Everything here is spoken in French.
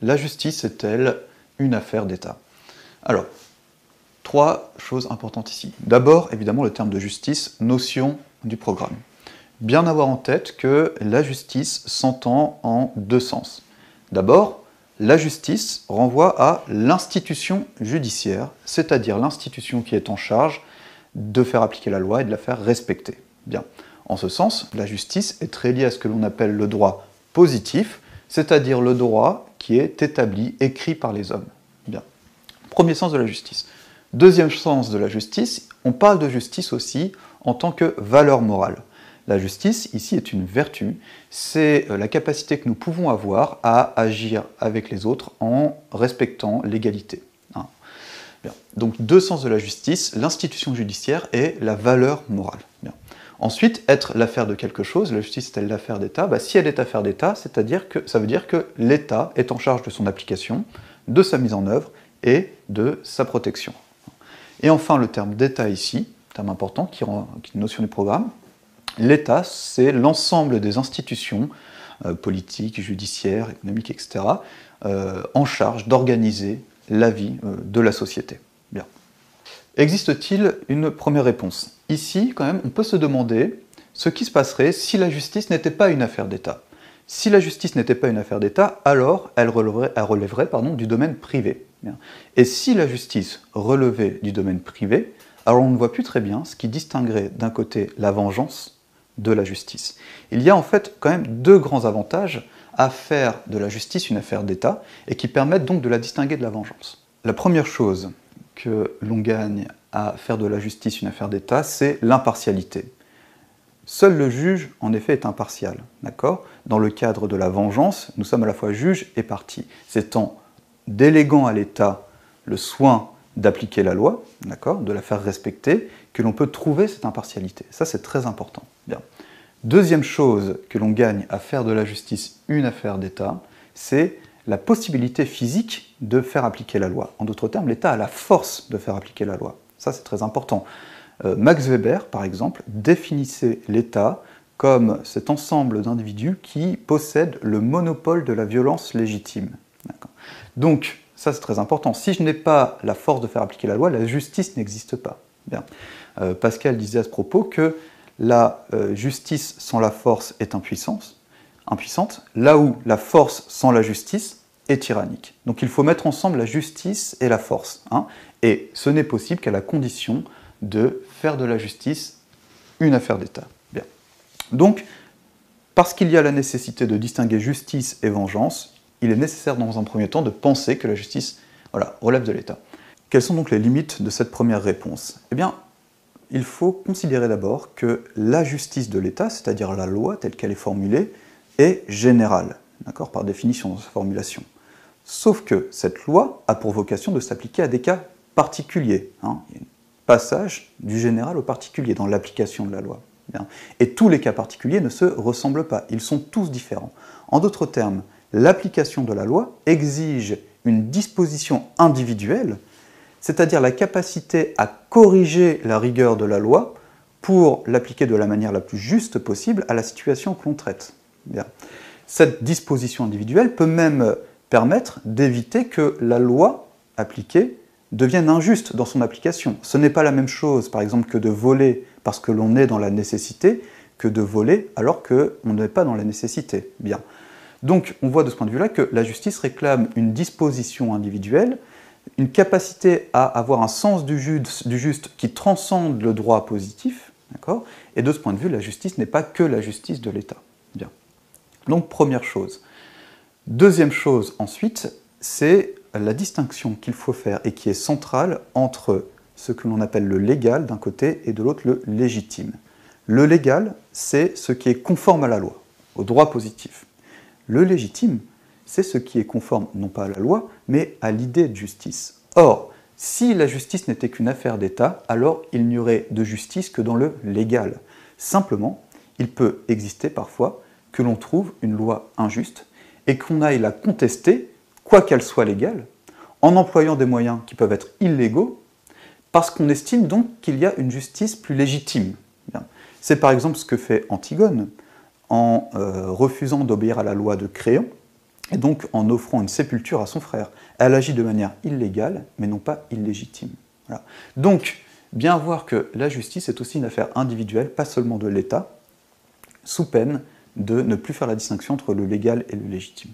la justice est-elle une affaire d'État? Alors, trois choses importantes ici. D'abord, évidemment, le terme de justice, notion du programme. Bien avoir en tête que la justice s'entend en deux sens. D'abord, la justice renvoie à l'institution judiciaire, c'est-à-dire l'institution qui est en charge de faire appliquer la loi et de la faire respecter. Bien. En ce sens, la justice est très liée à ce que l'on appelle le droit positif, c'est-à-dire le droit qui est établi, écrit par les hommes. Bien. Premier sens de la justice. Deuxième sens de la justice, on parle de justice aussi en tant que valeur morale. La justice, ici, est une vertu, c'est la capacité que nous pouvons avoir à agir avec les autres en respectant l'égalité. Bien. Donc, deux sens de la justice, l'institution judiciaire et la valeur morale. Bien. Ensuite, être l'affaire de quelque chose, la justice est-elle l'affaire d'État? Si elle est affaire d'État, ça veut dire que l'État est en charge de son application, de sa mise en œuvre et de sa protection. Et enfin, le terme d'État ici, terme important qui est une notion du programme. L'État, c'est l'ensemble des institutions politiques, judiciaires, économiques, etc., en charge d'organiser la vie de la société. Bien. Existe-t-il une première réponse? Ici, quand même, on peut se demander ce qui se passerait si la justice n'était pas une affaire d'État. Si la justice n'était pas une affaire d'État, alors elle relèverait du domaine privé. Bien. Et si la justice relevait du domaine privé, alors on ne voit plus très bien ce qui distinguerait d'un côté la vengeance de la justice. Il y a en fait quand même deux grands avantages à faire de la justice une affaire d'État et qui permettent donc de la distinguer de la vengeance. La première chose que l'on gagne à faire de la justice une affaire d'État, c'est l'impartialité. Seul le juge, en effet, est impartial. D'accord ? Dans le cadre de la vengeance, nous sommes à la fois juge et partie. C'est en déléguant à l'État le soin d'appliquer la loi, d'accord, de la faire respecter, que l'on peut trouver cette impartialité. Ça, c'est très important. Bien. Deuxième chose que l'on gagne à faire de la justice une affaire d'État, c'est la possibilité physique de faire appliquer la loi. En d'autres termes, l'État a la force de faire appliquer la loi. Ça, c'est très important. Max Weber, par exemple, définissait l'État comme cet ensemble d'individus qui possèdent le monopole de la violence légitime. Donc, ça c'est très important. Si je n'ai pas la force de faire appliquer la loi, la justice n'existe pas. Bien. Pascal disait à ce propos que la justice sans la force est impuissante, là où la force sans la justice est tyrannique. Donc il faut mettre ensemble la justice et la force. Et ce n'est possible qu'à la condition de faire de la justice une affaire d'État. Bien. Donc, parce qu'il y a la nécessité de distinguer justice et vengeance, il est nécessaire dans un premier temps de penser que la justice relève de l'État. Quelles sont donc les limites de cette première réponse? Eh bien, il faut considérer d'abord que la justice de l'État, c'est-à-dire la loi telle qu'elle est formulée, est générale, d'accord, par définition dans sa formulation. Sauf que cette loi a pour vocation de s'appliquer à des cas particuliers. Il y a un passage du général au particulier dans l'application de la loi. Bien. Et tous les cas particuliers ne se ressemblent pas, ils sont tous différents. En d'autres termes, l'application de la loi exige une disposition individuelle, c'est-à-dire la capacité à corriger la rigueur de la loi pour l'appliquer de la manière la plus juste possible à la situation que l'on traite. Bien. Cette disposition individuelle peut même permettre d'éviter que la loi appliquée devienne injuste dans son application. Ce n'est pas la même chose, par exemple, que de voler parce que l'on est dans la nécessité, que de voler alors qu'on n'est pas dans la nécessité. Bien. Donc, on voit de ce point de vue-là que la justice réclame une disposition individuelle, une capacité à avoir un sens du juste qui transcende le droit positif, d'accord ? Et de ce point de vue, la justice n'est pas que la justice de l'État. Bien. Donc, première chose. Deuxième chose, ensuite, c'est la distinction qu'il faut faire et qui est centrale entre ce que l'on appelle le légal d'un côté et de l'autre le légitime. Le légal, c'est ce qui est conforme à la loi, au droit positif. Le légitime, c'est ce qui est conforme non pas à la loi, mais à l'idée de justice. Or, si la justice n'était qu'une affaire d'État, alors il n'y aurait de justice que dans le légal. Simplement, il peut exister parfois que l'on trouve une loi injuste et qu'on aille la contester, quoi qu'elle soit légale, en employant des moyens qui peuvent être illégaux, parce qu'on estime donc qu'il y a une justice plus légitime. C'est par exemple ce que fait Antigone, en refusant d'obéir à la loi de Créon, et donc en offrant une sépulture à son frère. Elle agit de manière illégale, mais non pas illégitime. Voilà. Donc, bien voir que la justice est aussi une affaire individuelle, pas seulement de l'État, sous peine de ne plus faire la distinction entre le légal et le légitime.